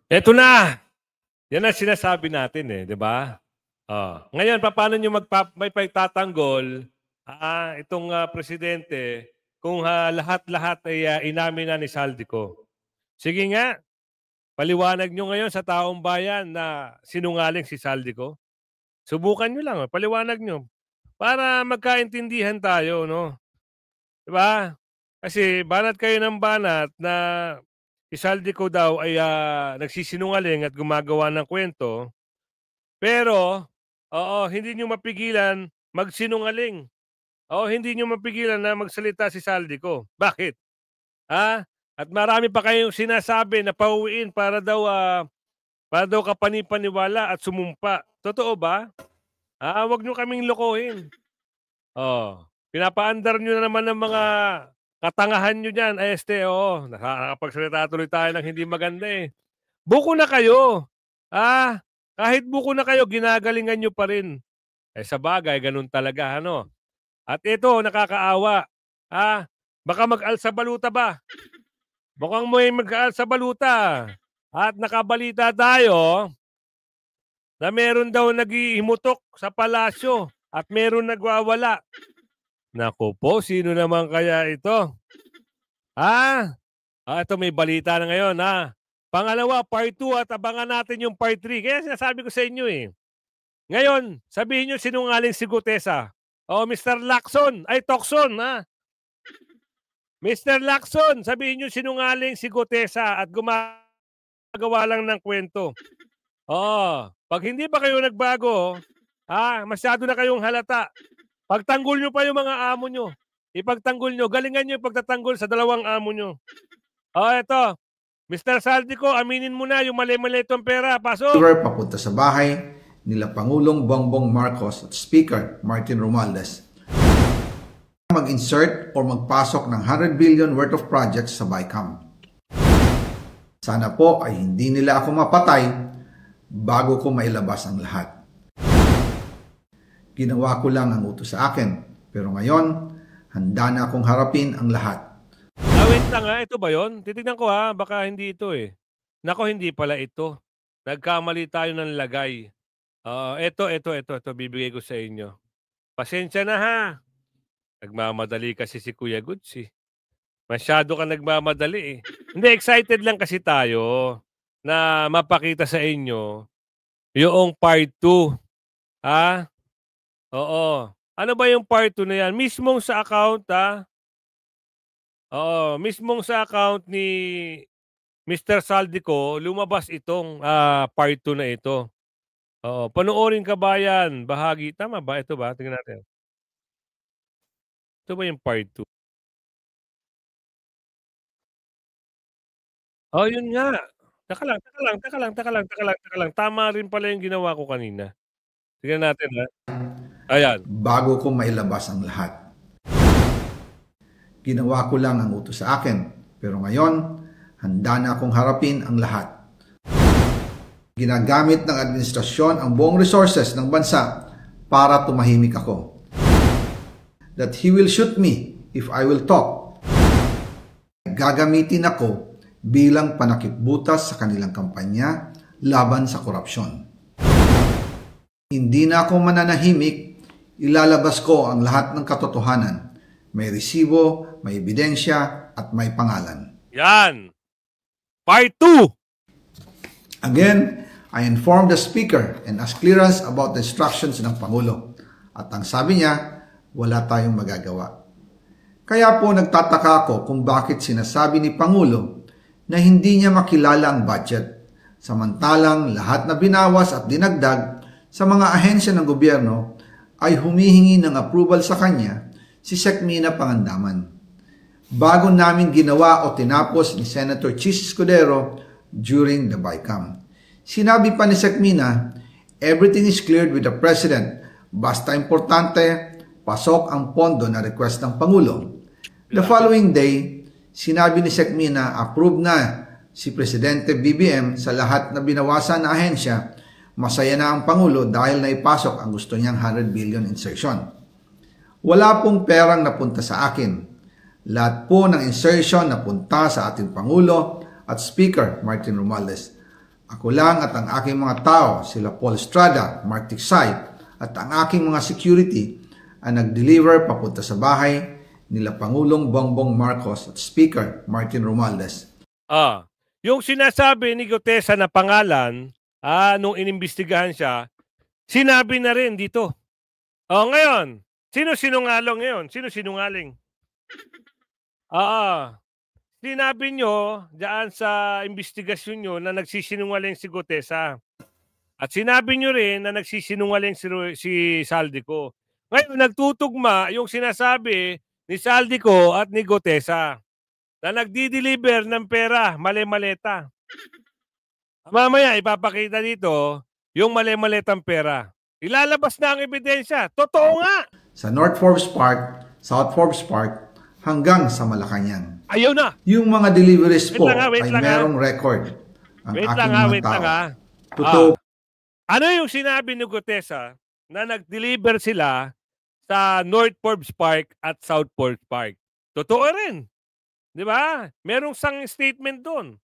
Eto na! Yan ang sinasabi natin eh, di ba? Ngayon, paano nyo may pagtatanggol itong presidente kung lahat-lahat ay inamin na ni Saldico? Sige nga, paliwanag nyo ngayon sa taong bayan na sinungaling si Saldico. Subukan nyo lang, paliwanag nyo. Para magkaintindihan tayo, no? Di ba? Kasi banat kayo ng banat na si Saldico daw ay nagsisinungaling at gumagawa ng kwento. Pero, hindi nyo mapigilan magsinungaling. Hindi nyo mapigilan na magsalita si Saldico. Bakit? At marami pa kayong sinasabi na pauwiin para daw kapanipaniwala at sumumpa. Totoo ba? Wag nyo kaming lokohin. Pinapaandar nyo na naman ng mga katangahan nyo dyan. Nakakapagsalita tuloy tayo ng hindi maganda eh. Buko na kayo. Kahit buko na kayo, ginagalingan nyo pa rin. Sa bagay, ganun talaga, ano? At ito, nakakaawa. Baka mag-alsa baluta ba? Mukhang may mag-alsa baluta. At nakabalita tayo na meron daw naghihimutok sa palasyo at meron nagwawala. Naku po, sino naman kaya ito? Ito may balita na ngayon, Pangalawa, part 2 at abangan natin yung part 3. Kaya sinasabi ko sa inyo eh. Ngayon, sabihin nyo sinungaling si Gutesa. Mr. Lacson, Tocson, Mr. Lacson, sabihin nyo sinungaling si Gutesa at gumagawa lang ng kwento. Pag hindi pa kayo nagbago, masyado na kayong halata. Pagtanggol nyo pa yung mga amo nyo. Ipagtanggol nyo, galingan nyo yung pagtatanggol sa dalawang amo nyo. Ito. Mr. Saldico, aminin mo na yung mali-mali itong pera. Pasok! Papunta sa bahay nila Pangulong Bongbong Marcos at Speaker Martin Romualdez. Mag-insert o magpasok ng 100 billion worth of projects sa BICAM. Sana po ay hindi nila ako mapatay bago ko mailabas ang lahat. Ginawa ko lang ang utos sa akin, pero ngayon, handa na akong harapin ang lahat. Wait lang ito ba yun? Titignan ko baka hindi ito eh. Nako, hindi pala ito. Nagkamali tayo ng lagay. Ito, bibigay ko sa inyo. Pasensya na Nagmamadali kasi si Kuya Goods eh. Masyado ka nagmamadali eh. Hindi, excited lang kasi tayo na mapakita sa inyo yung part 2. Ano ba yung part 2 na yan? Mismong sa account mismong sa account ni Mr. Saldico, lumabas itong part 2 na ito. Panoorin ka ba yan? Bahagi. Tama ba? Ito ba? Tingnan natin. Ito ba yung part 2? Yun nga. Teka lang. Tama rin pala yung ginawa ko kanina. Tingnan natin Ayan. Bago ko mailabas ang lahat. Ginawa ko lang ang utos sa akin, pero ngayon, handa na akong harapin ang lahat. Ginagamit ng administrasyon ang buong resources ng bansa para tumahimik ako. That he will shoot me if I will talk. Gagamitin ako bilang panakipbutas sa kanilang kampanya laban sa korupsyon. Hindi na ako mananahimik, ilalabas ko ang lahat ng katotohanan. May resibo, may ebidensya, at may pangalan. Yan! Part 2! Again, I informed the Speaker and asked clearance about the instructions ng Pangulo. At ang sabi niya, wala tayong magagawa. Kaya po nagtataka ako kung bakit sinasabi ni Pangulo na hindi niya makilala ang budget. Samantalang lahat na binawas at dinagdag sa mga ahensya ng gobyerno ay humihingi ng approval sa kanya si Sec Mina Pangandaman. Bago namin ginawa o tinapos ni Senator Chis Escudero during the BICAM. Sinabi pa ni Sec Mina, everything is cleared with the President. Basta importante, pasok ang pondo na request ng Pangulo. The following day, sinabi ni Sec Mina, approve na si Presidente BBM sa lahat na binawasan na ahensya. Masaya na ang Pangulo dahil naipasok ang gusto niyang 100 billion insertion. Wala pong perang napunta sa akin. Lahat po ng insertion napunta sa ating Pangulo at Speaker Martin Romualdez. Ako lang at ang aking mga tao, sila Paul Estrada, Mark Tiksay, at ang aking mga security ang nag-deliver papunta sa bahay nila Pangulong Bongbong Marcos at Speaker Martin Romualdez. Yung sinasabi ni Gutesa na pangalan, nung inimbestigahan siya, sinabi na rin dito. Ngayon, sino sinungaling ngayon? Sino sinungaling? Sinabi nyo diyan sa investigasyon nyo na nagsisinungaling si Gutesa. At sinabi nyo rin na nagsisinungaling si Saldico. Ngayon, nagtutugma yung sinasabi ni Saldico at ni Gutesa na nagdi-deliver ng pera, mali-maleta. Mamaya, ipapakita dito yung mali-maletang pera. Ilalabas na ang ebidensya. Totoo nga! Sa North Forbes Park, South Forbes Park, hanggang sa Malacanang. Ayaw na! Yung mga deliveries po wait ay lang, merong record. Ang Wait aking lang, mga wait tao. lang. Totoo Ano yung sinabi ni Gutesa na nag-deliver sila sa North Forbes Park at South Forbes Park? Totoo rin. Di ba? Merong sang statement doon.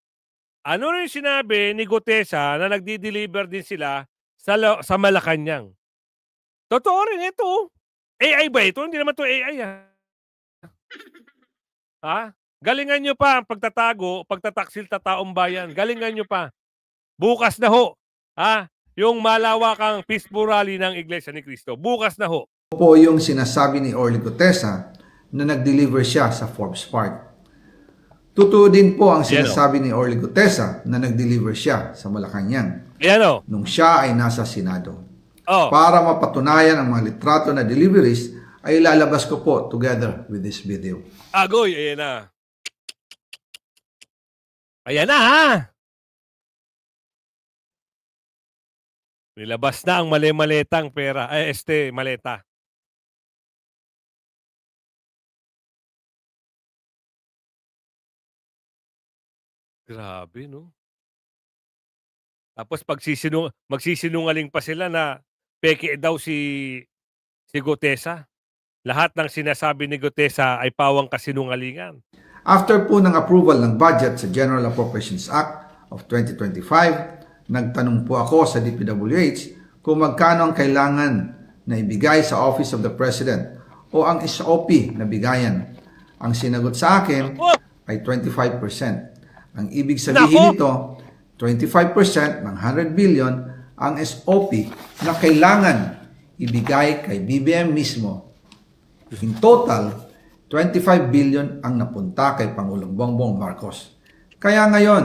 Ano rin sinabi ni Gutesa na nagdi-deliver din sila sa Malacanang? Totoo rin ito. AI ba ito? Hindi naman to AI Galingan nyo pa ang pagtatago, pagtataksil ta taong bayan. Galingan nyo pa. Bukas na ho. Yung malawakang peaceful rally ng Iglesia ni Cristo. Bukas na ho. po yung sinasabi ni Orly Gutesa na nag-deliver siya sa Forbes Park. Totoo din po ang sinasabi ni Orly Gutesa na nag-deliver siya sa Malacanang nung siya ay nasa Senado. Para mapatunayan ang mga litrato na deliveries ay lalabas ko po together with this video. Agoy, ayan na. Ayan na Nilabas na ang mali-maletang pera. Maleta. Grabe, no? Tapos magsisinungaling pa sila na peke daw si Gutesa. Lahat ng sinasabi ni Gutesa ay pawang kasinungalingan. After po ng approval ng budget sa General Appropriations Act of 2025, nagtanong po ako sa DPWH kung magkano ang kailangan na ibigay sa Office of the President o ang SOP na bigayan. Ang sinagot sa akin ay 25%. Ang ibig sabihin nito, 25% ng 100 billion ang SOP na kailangan ibigay kay BBM mismo. In total, 25 billion ang napunta kay Pangulong Bongbong Marcos. Kaya ngayon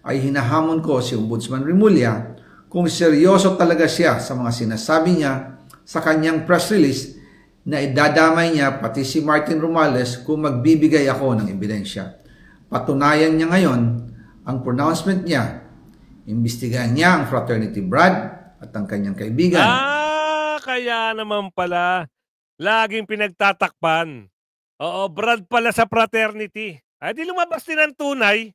ay hinahamon ko si Ombudsman Remulla kung seryoso talaga siya sa mga sinasabi niya sa kanyang press release na idadamay niya pati si Martin Romualdez kung magbibigay ako ng ebidensya. Patunayan niya ngayon ang pronouncement niya. Imbestigahan niya ang Fraternity Brad at ang kanyang kaibigan. Kaya naman pala laging pinagtatakpan. Brad pala sa Fraternity. Di lumabas din ang tunay.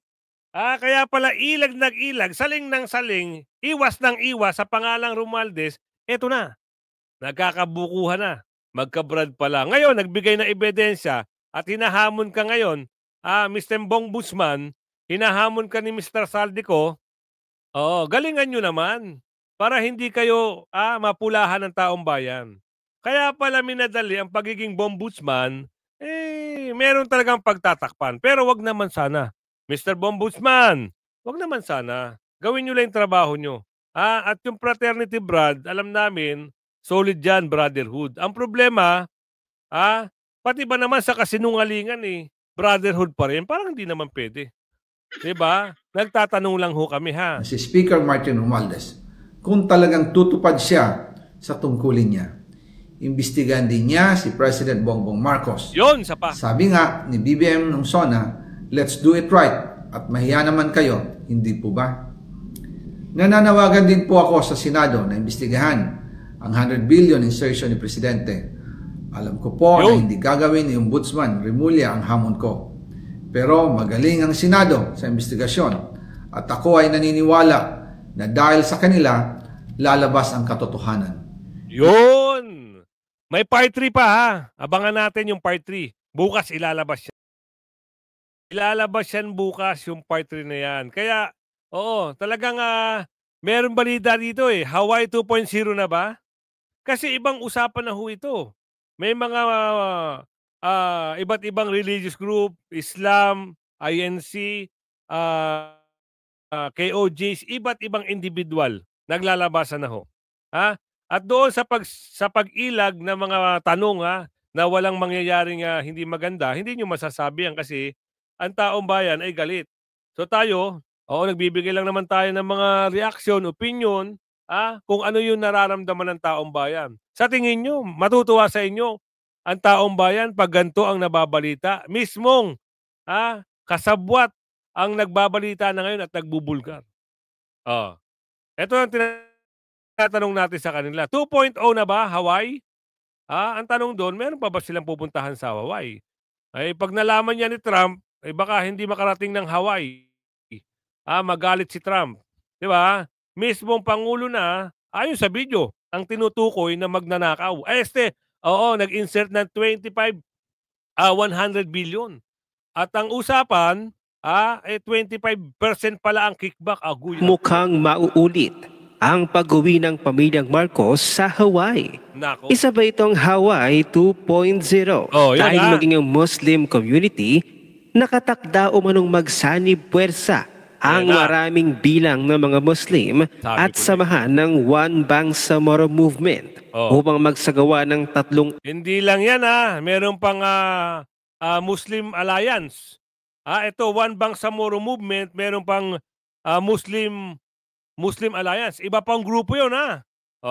Kaya pala ilag nag-ilag, saling ng saling, iwas ng iwas sa pangalang Romualdez. Eto na. Nagkakabukuhan na. Magka-Brad pala. Ngayon, nagbigay na ebidensya at hinahamon ka ngayon, Mr. Ombudsman, hinahamon ka ni Mr. Saldico. Galingan nyo naman para hindi kayo mapulahan ng taong bayan. Kaya pala minadali ang pagiging Ombudsman, meron talagang pagtatakpan. Pero wag naman sana. Mr. Ombudsman, wag naman sana. Gawin nyo lang yung trabaho nyo. At yung Fraternity Brad, alam namin, solid yan, brotherhood. Ang problema, pati ba naman sa kasinungalingan brotherhood pa rin? Parang hindi naman pwede. Diba? Nagtatanong lang ho kami Si Speaker Martin Romualdez, kung talagang tutupad siya sa tungkulin niya. Imbestigahan din niya si President Bongbong Marcos. Yun, sapa. Sabi nga ni BBM nung SONA, let's do it right at mahiya naman kayo, hindi po ba? Nananawagan din po ako sa Senado na imbestigahan ang 100 billion insertion ni Presidente. Alam ko po na hindi gagawin ni Ombudsman Remulla ang hamon ko. Pero magaling ang Senado sa investigasyon at ako ay naniniwala na dahil sa kanila, lalabas ang katotohanan. Yun! May part 3 pa Abangan natin yung part 3. Bukas ilalabas yan. Ilalabas yan bukas yung part 3 na yan. Kaya Oo, talagang meron balita dito eh. Hawaii 2.0 na ba? Kasi ibang usapan na ho ito. May mga iba't ibang religious group, Islam, INC, ah, KOJs, iba't ibang individual naglalabasan na ho. Ha? At doon sa pag-ilag ng mga tanong na walang mangyayaring hindi maganda, hindi nyo masasabi yan kasi ang taong bayan ay galit. So tayo, oo, nagbibigay lang naman tayo ng mga reaksyon, opinion, kung ano yung nararamdaman ng taong bayan. Sa tingin nyo, matutuwa sa inyo ang taong bayan pag ganito ang nababalita. Mismong kasabwat ang nagbabalita na ngayon at nagbubulgar. Oh. Ito ang tinatanong natin sa kanila. 2.0 na ba, Hawaii? Ang tanong doon, meron pa ba silang pupuntahan sa Hawaii? Ay, pag nalaman niya ni Trump, ay baka hindi makarating ng Hawaii. Magalit si Trump. Di ba? Mismong Pangulo na, ayon sa video, ang tinutukoy na magnanakaw. Nag-insert ng 100 billion. At ang usapan, 25% pala ang kickback. Aguy. Mukhang mauulit ang pag-uwi ng pamilyang Marcos sa Hawaii. Nako. Isa ba itong Hawaii 2.0? Oh, yan Dahil na. maging ang Muslim community, nakatakda umanong magsanib puwersa ang Yan na. maraming bilang ng mga Muslim Sabi at ko na. samahan ng One Bangsamoro Movement upang magsagawa ng tatlong Hindi lang yan meron pang Muslim Alliance. Ito, One Bangsamoro Movement, meron pang Muslim Alliance. Iba pang grupo yun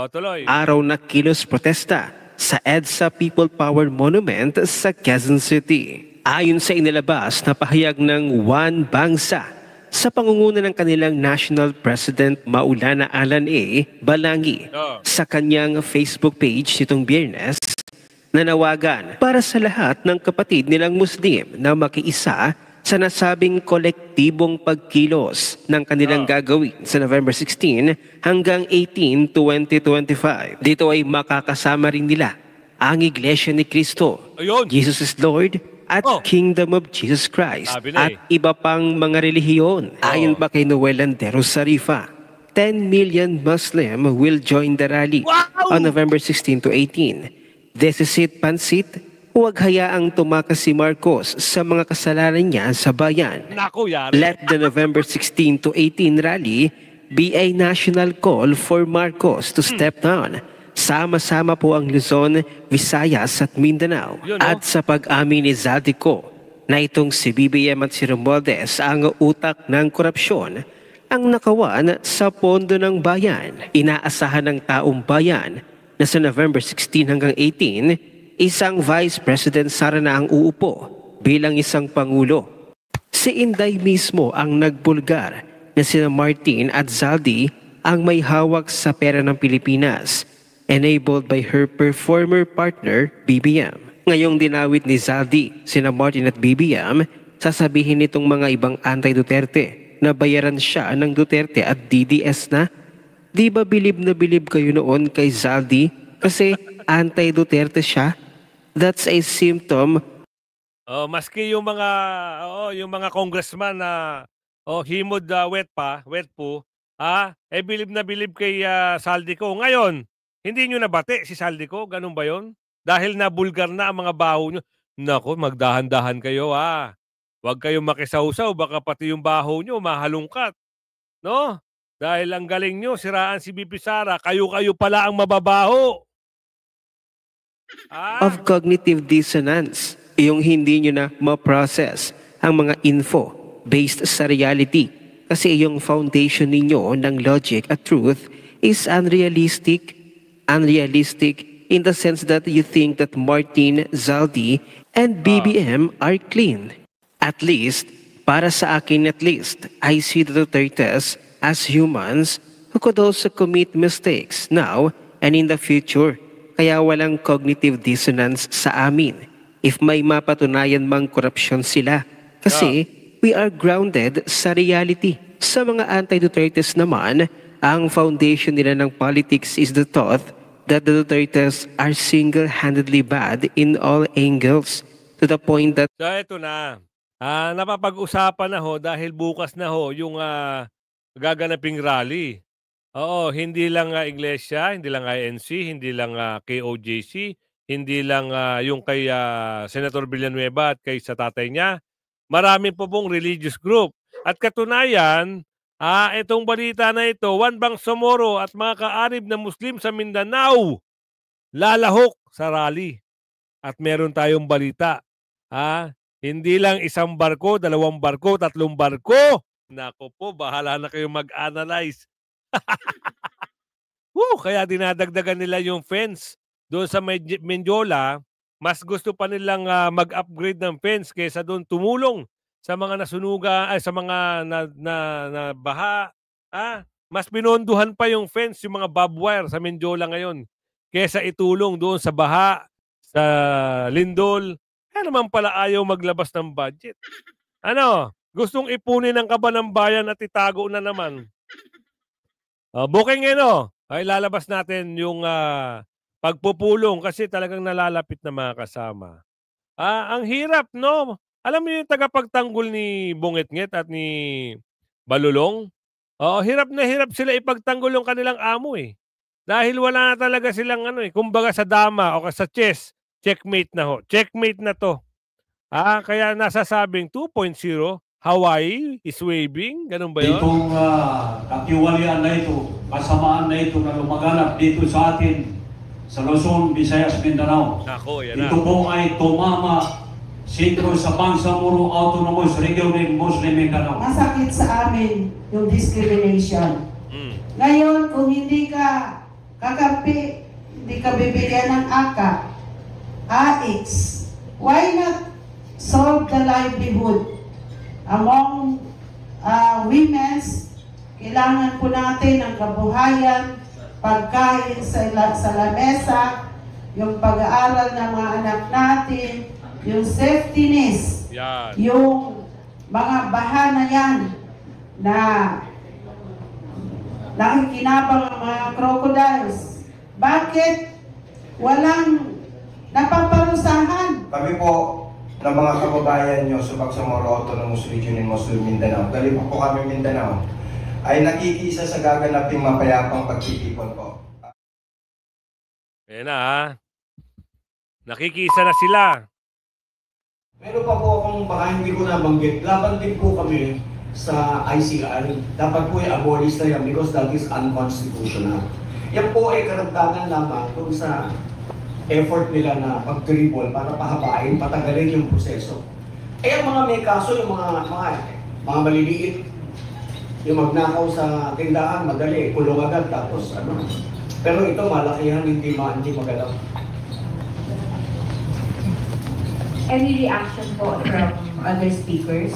tuloy. araw na kilos protesta sa EDSA People Power Monument sa Quezon City. Ayon sa inilabas na pahayag ng One Bangsa sa pangunguna ng kanilang National President Maulana Alan A. Balangi sa kanyang Facebook page nitong Biyernes, nanawagan para sa lahat ng kapatid nilang Muslim na makiisa sa nasabing kolektibong pagkilos ng kanilang gagawin sa November 16 hanggang 18, 2025. Dito ay makakasama rin nila ang Iglesia ni Cristo, Ayun. Jesus is Lord, at Kingdom of Jesus Christ, Sabi na at iba pang mga relihiyon. Ayon pa kay Noel Landeros Sarifa, 10 million Muslim will join the rally on November 16 to 18. This is it, Pansit. Huwag hayaang tumakas si Marcos sa mga kasalanan niya sa bayan. Nako, yari. Let the November 16 to 18 rally be a national call for Marcos to step down. Sama-sama po ang Luzon, Visayas at Mindanao. Yun, At sa pag-amin ni Zaldico na itong si BBM at si Romualdez ang utak ng korupsyon, ang nakawan sa pondo ng bayan. Inaasahan ng taong bayan na sa November 16 hanggang 18, isang Vice President Sara na ang uupo bilang isang Pangulo. Si Inday mismo ang nagbulgar na sina Martin at Zaldi ang may hawak sa pera ng Pilipinas, enabled by her performer partner BBM. Ngayong dinawit ni Zaldi sina Martin at BBM, sasabihin nitong mga ibang anti-Duterte na bayaran siya ng Duterte at DDS na, di ba bilib na bilib kayo noon kay Zaldi kasi anti-Duterte siya? That's a symptom. Maski yung mga congressman na himod wet po, bilib na bilib kay Saldico. Ngayon, hindi nyo nabati si Saldico, ganun ba yon? Dahil nabulgar na ang mga baho nyo. Nako, magdahan-dahan kayo Huwag kayong makisawsaw, baka pati yung baho nyo mahalungkat. No? Dahil ang galing nyo, siraan si BP Sara, kayo-kayo pala ang mababaho. Of cognitive dissonance, yung hindi nyo na ma-process ang mga info based sa reality. Kasi yung foundation ninyo ng logic at truth is unrealistic in the sense that you think that Martin, Zaldi, and BBM are clean. At least, para sa akin I see the Dutertes as humans who could also commit mistakes now and in the future. Kaya walang cognitive dissonance sa amin if may mapatunayan mang korupsyon sila. Kasi we are grounded sa reality. Sa mga anti-Dutertes naman, ang foundation nila ng politics is the thought that the Dutertes are single-handedly bad in all angles to the point that... So ito na, napapag-usapan na dahil bukas na yung gaganaping rally. Oo, hindi lang Iglesia, hindi lang INC, hindi lang KOJC, hindi lang yung kay Senator Villanueva at kay sa tatay niya. Marami po pong religious group. At katunayan, itong balita na ito, Juan Bangsamoro at mga kaanib na Muslim sa Mindanao lalahok sa rally. At meron tayong balita. Hindi lang isang barko, 2 barko, 3 barko. Nako po, bahala na kayong mag-analyze. Kaya dinadagdagan nila yung fence doon sa Mendiola. Mas gusto pa nilang mag-upgrade ng fence kaysa doon tumulong sa mga nasunuga, sa mga na baha. Mas pinonduhan pa yung fence, yung mga barbed wire sa Mendiola ngayon kaysa itulong doon sa baha, sa lindol. Kaya naman pala ayaw maglabas ng budget. Gustong ipunin ng kaba ng bayan at itago na naman. Booking ay lalabas natin yung pagpupulong kasi talagang nalalapit na mga kasama. Ang hirap, no? Alam mo yung tagapagtanggol ni Bungetnget at ni Balulong? Hirap na hirap sila ipagtanggol yung kanilang amo eh. Dahil wala na talaga silang kumbaga sa dama o sa chess, checkmate na ho. Checkmate na to. Kaya nasasabing 2.0, Hawaii is waving, ganun ba yun? Itong kakiwalian na ito, kasamaan na ito na lumaganap dito sa atin sa Luzon, Visayas, Mindanao. Ito po ay tumama sentro sa Bangsamoro Autonomous Region ng Muslim Mindanao. Masakit sa amin yung discrimination. Ngayon, kung hindi ka kakampi, hindi ka bibigyan ng AKA, AX, why not solve the livelihood among women's? Kailangan po natin ang kabuhayan, pagkain sa lamesa, yung pag-aaral ng mga anak natin, yung safetyness, yung mga bahana yan na nakikinabang ang mga crocodiles. Bakit walang napaparusahan? Kami po ng mga kababayan nyo sa Bangsamoro Autonomous Region in Muslim Mindanao, galing po kami Mindanao, ay nakikisa sa gaganaping mapayapang pagtitipon po. Ayan na nakikisa na sila. Meron pa po akong baka hindi ko nabanggit. Laban din po kami sa ICR. Dapat po i-abolish na yan because that is unconstitutional. Yan po ay karagdagan lamang kung sa effort nila na pag-dribble para pahabain, patagalin yung proseso. Ang mga may kaso, yung mga maliliit, yung magnakaw sa tindahan, madali, kulong agad, tapos Pero ito, malakihan, hindi magalaw. Any reaction po from other speakers?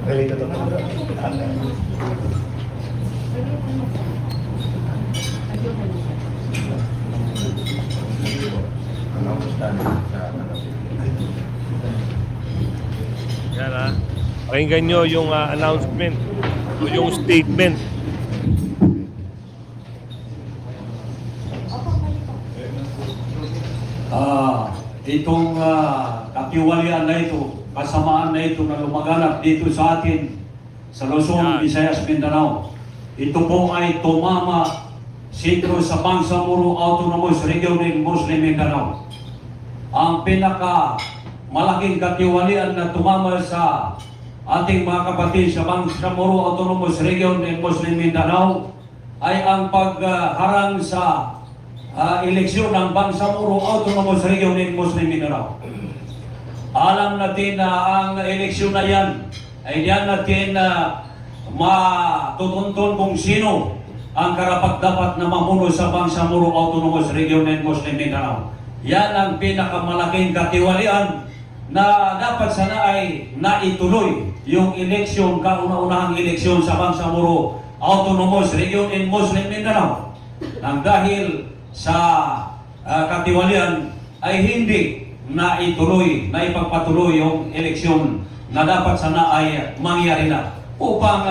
Related to Yan pakinggan nyo yung announcement o yung statement. Itong kakiwalian na ito, kasamaan na ito na lumaganap dito sa atin sa Luzon, Visayas, Mindanao. Ito po ay tumama sentro sa Bangsamoro Autonomous Region ng Muslim Mindanao. Ang pinaka malaking kakiwalian na tumama sa ating mga kapatid sa Bangsamoro Autonomous Region ng Muslim Mindanao ay ang pagharang sa eleksyon ng Bangsamoro Autonomous Region ng Muslim Mindanao. Alam natin na ang eleksyon na yan ay diyan natin matutuntun kung sino ang karapat-dapat na mamuno sa Bangsamoro Autonomous Region ng Muslim Mindanao. Yan ang pinakamalaking katiwalian na dapat sana ay naituloy yung eleksyon, kauna-unahang eleksyon sa Bangsamoro Autonomous Region in Muslim Mindanao. Nang dahil sa katiwalian ay hindi na ipagpatuloy yung eleksyon na dapat sana ay mangyari na upang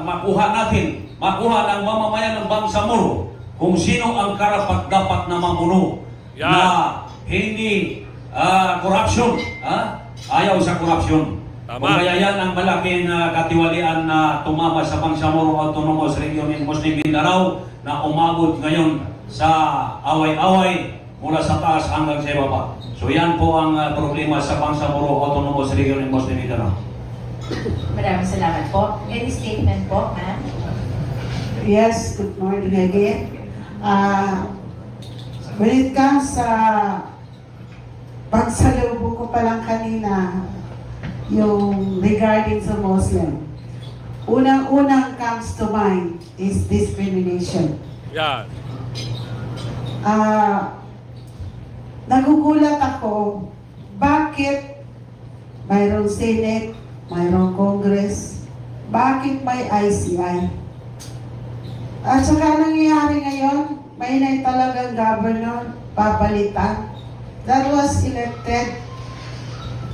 makuha ng mamamayan ng Bangsamoro kung sino ang karapat-dapat na mamuno Yan. na hindi corruption. Ayaw sa corruption. Tama. Kung kaya yan ang malaking katiwalian na tumama sa Bangsamoro Autonomous Region in Muslim Mindanao na umabot ngayon sa away-away mula sa taas hanggang sa ibaba. So yan po ang problema sa Bangsamoro Autonomous Region in Muslim Mindanao. Maraming salamat po. Any statement po, ma'am? Yes, good morning again. When it comes sa pagsalubong ko pa lang kanina, yung regarding sa Muslim, unang-unang comes to mind is discrimination. Yan. Nagugulat ako, bakit mayroong Senate, mayroong Congress, bakit may ICI? At saka nangyayari ngayon, may talagang governor, papalitan. That was elected,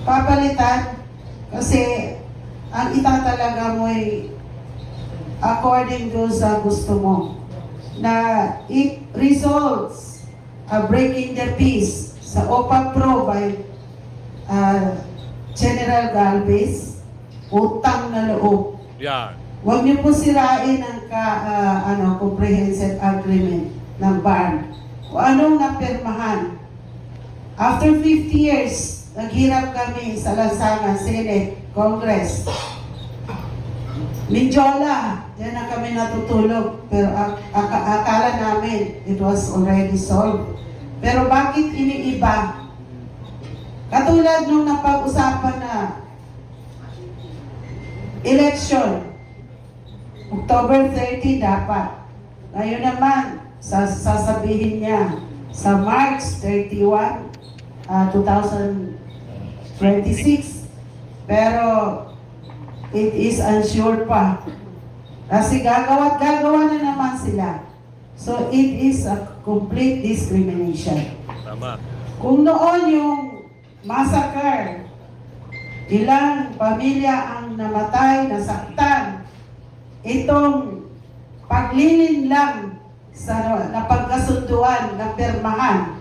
papalitan, kasi ang itatalaga mo ay according to sa gusto mo, na it results breaking the peace sa OPA Pro by General Galvez, utang na loob. Yan. Huwag niyo po sirain ang comprehensive agreement ng BARN. Kung anong napirmahan. After 50 years, naghirap kami sa lansangan, Senate, Congress. Mindiola, diyan na kami natutulog. Pero akala namin, it was already solved. Pero bakit iniiba? Katulad nung napag-usapan na election, October 30 dapat. Ngayon naman, sasabihin niya sa March 31, 2026. Pero it is unsure pa. Kasi gagawa na naman sila. So it is a complete discrimination. Tama. Kung noon yung massacre, ilang pamilya ang namatay, nasaktan, itong paglilin lang sa napagkasunduan na pirmahan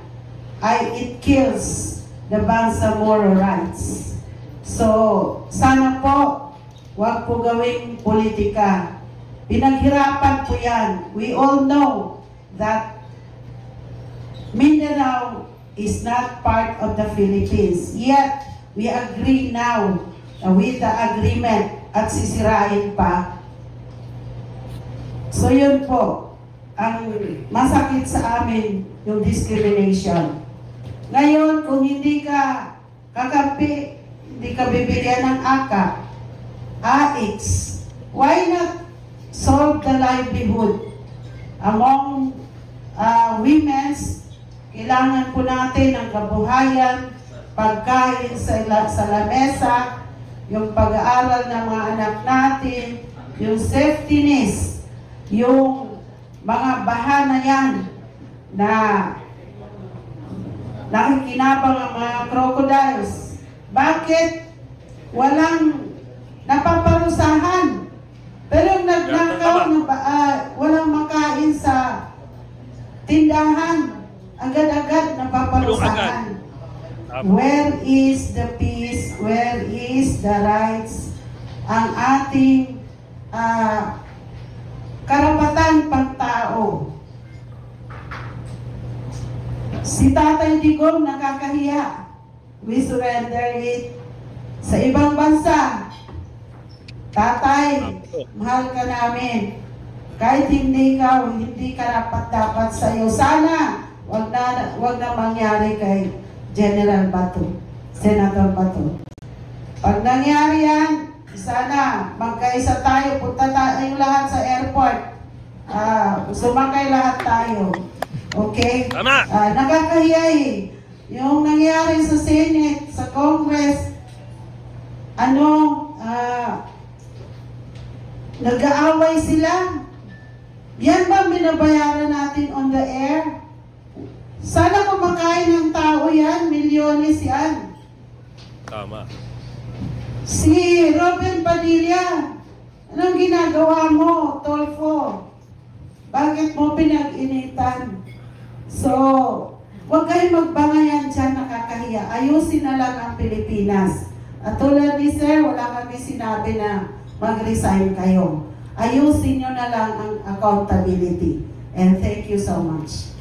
ay it kills the Bangsamoro rights. So, sana po, huwag po gawing politika. Pinaghirapan po yan. We all know that Mindanao is not part of the Philippines. Yet, we agree now with the agreement at sisirain pa. So yun po, ang masakit sa amin yung discrimination. Ngayon, kung hindi ka kakampi, hindi ka bibigyan ng AKA, AX, why not solve the livelihood among women's? Kailangan po natin ang kabuhayan, pagkain sa lamesa, yung pag-aaral ng mga anak natin, yung safetyness, yung mga bahana yan na nakikinabang ang mga crocodiles. Bakit walang napaparusahan? Pero nagnakaw na walang makain sa tindahan, agad-agad napaparusahan. Where is the peace? Where is the rights? Ang ating karapatan pagtao. Si Tatay Digong nakakahiya. We surrender it sa ibang bansa. Tatay, mahal ka namin. Kahit hindi karapat-dapat sa iyo. Sana, wag na mangyari kay General Bato, Senator Bato. Pag nangyari yan, sana magkaisa tayo, punta tayo lahat sa airport. Sumakay lahat tayo. Okay? Tama. Nakakahiya eh. Yung nangyari sa Senate, sa Congress, nag-aaway sila. Yan ba binabayaran natin on the air? Sana kumakain ng tao yan, milyones yan. Tama. Si Robin Padilla, anong ginagawa mo, Tolfo? Bakit mo pinag-initan? So, huwag kayong magbangayan dyan, nakakahiya. Ayusin na lang ang Pilipinas. At tulad ni Sir, wala kami sinabi na mag-resign kayo. Ayusin nyo na lang ang accountability. And thank you so much.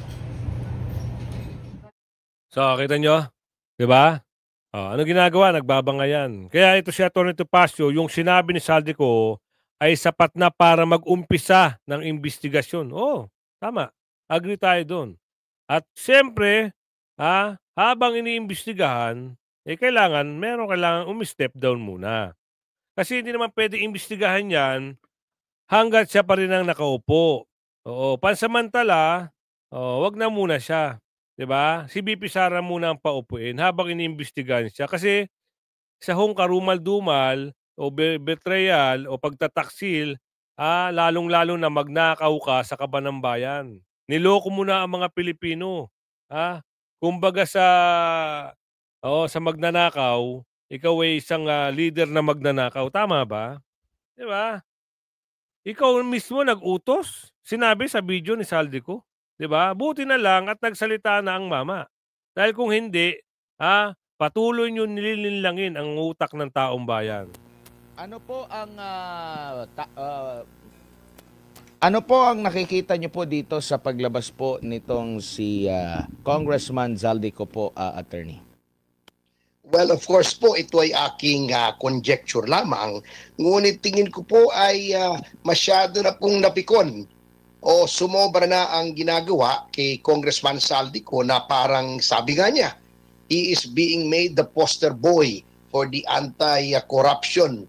So, kita nyo? Diba? Ano ginagawa? Nagbabangayan. Kaya ito si Atty. Topacio, yung sinabi ni Saldico ay sapat na para mag-umpisa ng investigasyon. Tama. Agree tayo doon. At siyempre, habang iniimbestigahan, kailangan umi-step down muna. Kasi hindi naman pwede imbestigahan yan hanggat siya pa rin ang nakaupo. Pansamantala, wag na muna siya. 'Di ba? Si BP Sara muna ang paupuin habang iniimbestigahan siya. Kasi sa karumal-dumal o betrayal o pagtataksil, lalong-lalo na magnakaw ka sa kaban ng bayan. Niloko mo na ang mga Pilipino. Kumbaga sa magnanakaw, ikaw ay isang leader na magnanakaw. Tama ba? 'Di ba? Ikaw mismo nag-utos. Sinabi sa video ni Saldico. 'Di ba? Buti na lang at nagsalita na ang mama. Dahil kung hindi, patuloy niyo nililinlangin ang utak ng taong bayan. Ano po ang nakikita niyo po dito sa paglabas po nitong si Congressman Zaldico po, attorney? Well, of course po, ito ay aking conjecture lamang. Ngunit tingin ko po ay masyado na pong napikon o sumobra na ang ginagawa kay Congressman Saldico na parang sabi nga niya, he is being made the poster boy for the anti-corruption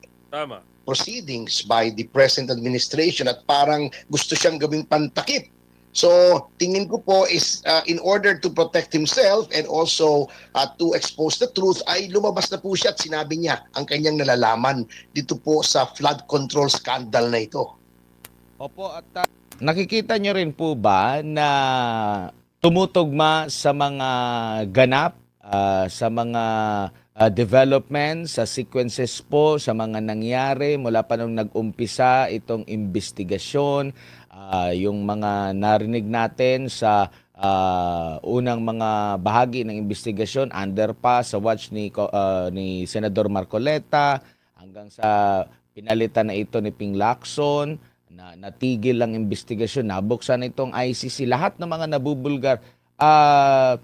proceedings by the present administration at parang gusto siyang gawing pantakip. So, tingin ko po is in order to protect himself and also to expose the truth ay lumabas na po siya at sinabi niya ang kanyang nalalaman dito po sa flood control scandal na ito. Opo, at nakikita niyo rin po ba na tumutugma sa mga ganap, sa mga developments, sa sequences po, sa mga nangyari mula pa nung nag-umpisa itong investigasyon, yung mga narinig natin sa unang mga bahagi ng investigasyon, underpass, sa watch ni Senador Marcoleta, hanggang sa pinalitan na ito ni Ping Lacson, na natigil ang investigasyon, nabuksan itong ICC, lahat ng mga nabubulgar,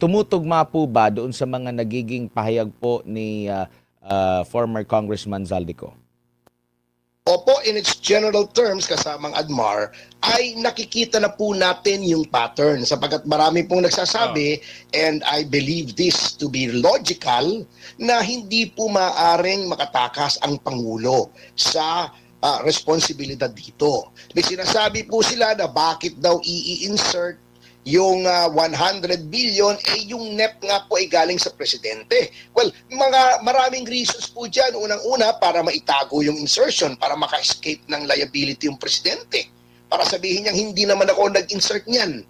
tumutugma po ba doon sa mga nagiging pahayag po ni former Congressman Zaldico? Opo, in its general terms, kasamang Admar, ay nakikita na po natin yung pattern sapagkat marami pong nagsasabi, and I believe this to be logical, na hindi po maaaring makatakas ang Pangulo sa responsibilidad dito. May sinasabi po sila na bakit daw i-insert yung 100 billion, yung NEP nga po ay galing sa presidente. Well, maraming reasons po dyan. Unang-una, para maitago yung insertion, para maka-escape ng liability yung presidente. Para sabihin niyang hindi naman ako nag-insert niyan.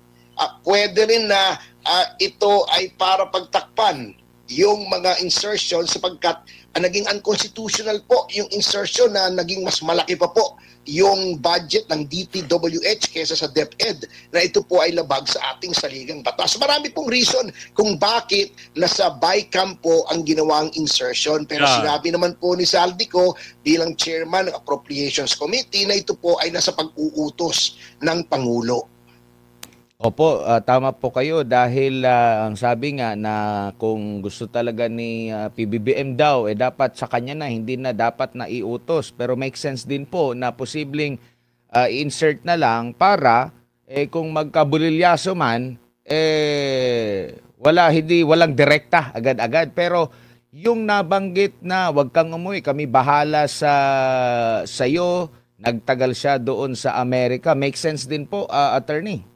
Pwede rin na ito ay para pagtakpan yung mga insertion sapagkat naging unconstitutional po yung insertion na naging mas malaki pa po yung budget ng DPWH kaysa sa DepEd na ito po ay labag sa ating saligang batas. Marami pong reason kung bakit nasa BICAM po ang ginawang insertion. Pero sinabi naman po ni Saldico bilang chairman ng Appropriations Committee na ito po ay nasa pag-uutos ng Pangulo. Opo, tama po kayo dahil ang sabi nga na kung gusto talaga ni PBBM daw, dapat sa kanya na, hindi na dapat na iutos. Pero make sense din po na posibleng insert na lang para kung magkabulilyaso man, walang direkta agad-agad. Pero yung nabanggit na wag kang umuwi, kami bahala sa iyo, nagtagal siya doon sa Amerika, make sense din po, attorney.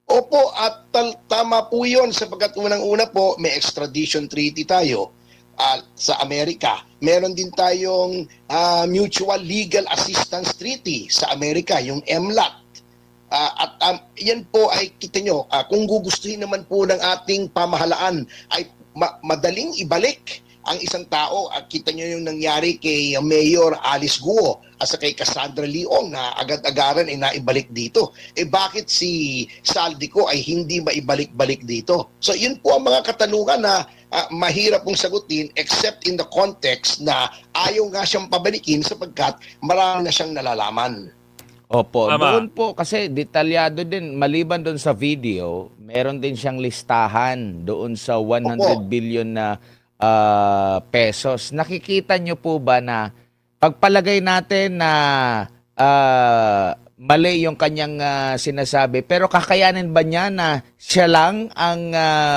Opo, at tama po yun sapagkat unang-una po may extradition treaty tayo sa Amerika. Meron din tayong Mutual Legal Assistance Treaty sa Amerika, yung MLAT. At yan po ay kita nyo, kung gugustuhin naman po ng ating pamahalaan ay madaling ibalik ang isang tao, kita nyo yung nangyari kay Mayor Alice Guo at sa kay Cassandra Leong na agad-agaran ay naibalik dito. Bakit si Saldico ay hindi maibalik-balik dito? So yun po ang mga katanungan na mahirap pong sagutin except in the context na ayaw nga siyang pabalikin sapagkat marami na siyang nalalaman. Opo, Tama. doon po kasi detalyado din, maliban doon sa video, meron din siyang listahan doon sa 100 Opo. billion na pesos. Nakikita nyo po ba na pagpalagay natin na mali yung kanyang sinasabi, pero kakayanin ba niya na siya lang ang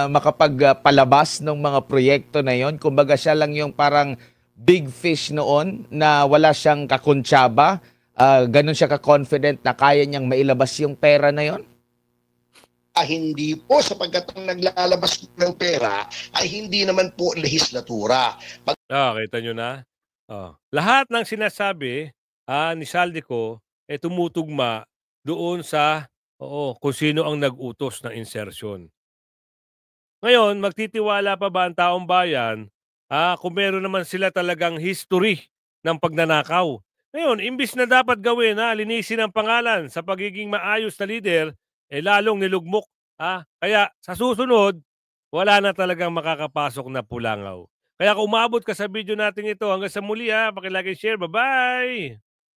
makapagpalabas ng mga proyekto na yon? Kumbaga siya lang yung parang big fish noon na wala siyang kakuntsaba. Ganun siya ka-confident na kaya niyang mailabas yung pera na yon? Hindi po, sapagkat ang naglalabas ng pera ay hindi naman po lehislatura. Kita nyo na. Lahat ng sinasabi ni Saldico tumutugma doon sa kung sino ang nag-utos ng insertion. Ngayon, magtitiwala pa ba ang taong bayan kung meron naman sila talagang history ng pagnanakaw? Ngayon, imbis na dapat gawin na linisin ang pangalan sa pagiging maayos na leader, lalong nilugmok. Kaya sa susunod, wala na talagang makakapasok na pulangaw. Kaya kung umabot ka sa video natin ito, hanggang sa muli pakilagay share. Bye-bye!